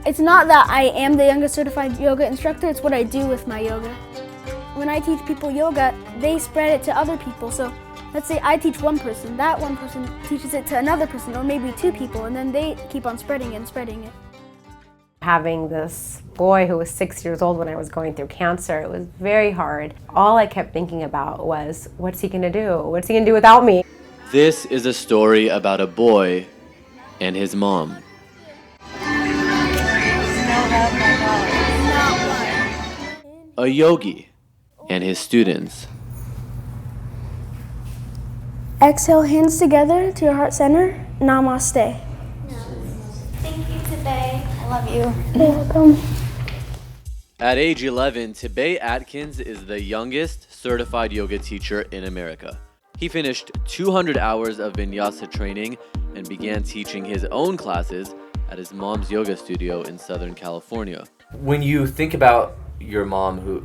It's not that I am the youngest certified yoga instructor, it's what I do with my yoga. When I teach people yoga, they spread it to other people. So let's say I teach one person, that one person teaches it to another person, or maybe two people, and then they keep on spreading it and spreading it. Having this boy who was 6 years old when I was going through cancer, it was very hard. All I kept thinking about was, what's he gonna do? What's he gonna do without me? This is a story about a boy and his mom. A yogi and his students. Exhale, hands together to your heart center. Namaste. Thank you, Tabay. I love you. You're welcome. At age 11, Tabay Atkins is the youngest certified yoga teacher in America. He finished 200 hours of vinyasa training and began teaching his own classes at his mom's yoga studio in Southern California. When you think about your mom, who,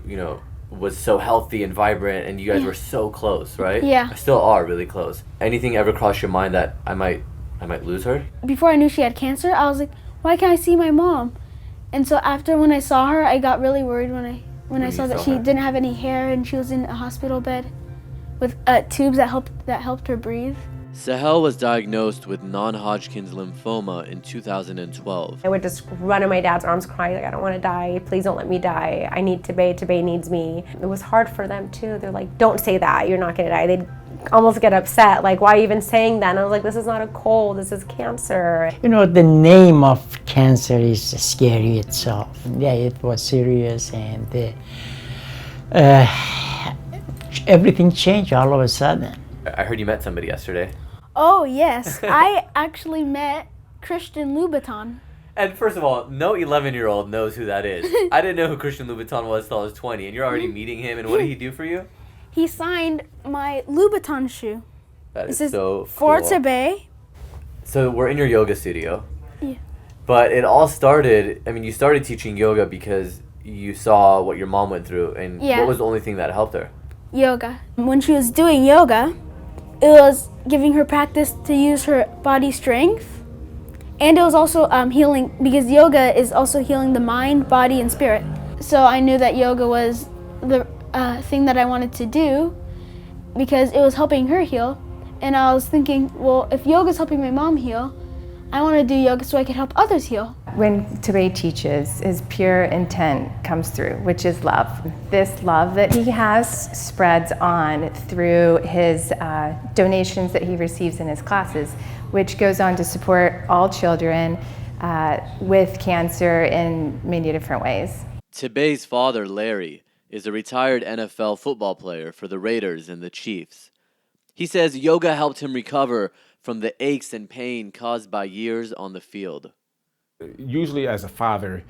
was so healthy and vibrant, and you guys were so close, right? Yeah. Still are really close. Anything ever crossed your mind that I might lose her? Before I knew she had cancer, I was like, why can't I see my mom? And so when I saw her, I got really worried when I saw that she didn't have any hair and she was in a hospital bed with tubes that helped her breathe. Sahel was diagnosed with non-Hodgkin's lymphoma in 2012. I would just run in my dad's arms crying, like, I don't want to die. Please don't let me die. I need Tabay. Tabay needs me. It was hard for them too. They're like, don't say that. You're not going to die. They'd almost get upset. Like, why are you even saying that? And I was like, this is not a cold. This is cancer. The name of cancer is scary itself. Yeah, it was serious, and everything changed all of a sudden. I heard you met somebody yesterday. Oh, yes. I actually met Christian Louboutin. And first of all, no 11-year-old knows who that is. I didn't know who Christian Louboutin was till I was 20, and you're already meeting him, and what did he do for you? He signed my Louboutin shoe. That is This so is for cool. Tabay. So we're in your yoga studio. Yeah. But it all started, you started teaching yoga because you saw what your mom went through, and Yeah. what was the only thing that helped her? Yoga. When she was doing yoga, it was giving her practice to use her body strength. And it was also healing, because yoga is also healing the mind, body, and spirit. So I knew that yoga was the thing that I wanted to do because it was helping her heal. And I was thinking, well, if yoga is helping my mom heal, I want to do yoga so I can help others heal. When Tabay teaches, his pure intent comes through, which is love. This love that he has spreads on through his donations that he receives in his classes, which goes on to support all children with cancer in many different ways. Tabay's father, Larry, is a retired NFL football player for the Raiders and the Chiefs. He says yoga helped him recover from the aches and pain caused by years on the field. Usually as a father,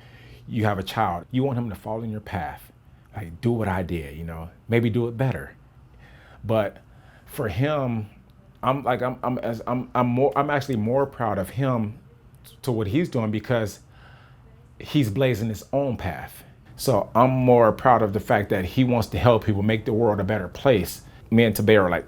you have a child. You want him to follow in your path. Like, do what I did, maybe do it better. But for him, I'm actually more proud of him to what he's doing because he's blazing his own path. So I'm more proud of the fact that he wants to help people make the world a better place. Me and Tabay are like,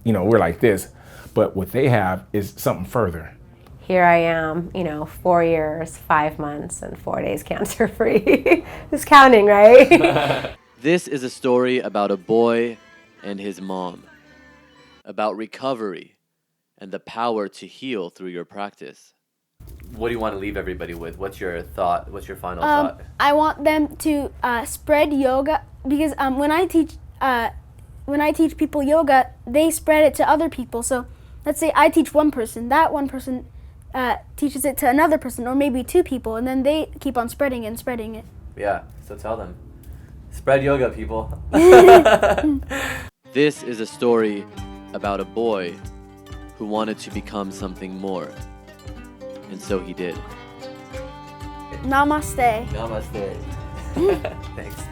we're like this, but what they have is something further. Here I am, 4 years, 5 months, and 4 days cancer-free. Who's counting, right? This is a story about a boy and his mom, about recovery and the power to heal through your practice. What do you want to leave everybody with? What's your thought? What's your final thought? I want them to spread yoga because when I teach people yoga, they spread it to other people. So let's say I teach one person, that one person teaches it to another person, or maybe two people, and then they keep on spreading it and spreading it. Yeah, so tell them. Spread yoga, people. This is a story about a boy who wanted to become something more. And so he did. Namaste. Namaste. Thanks.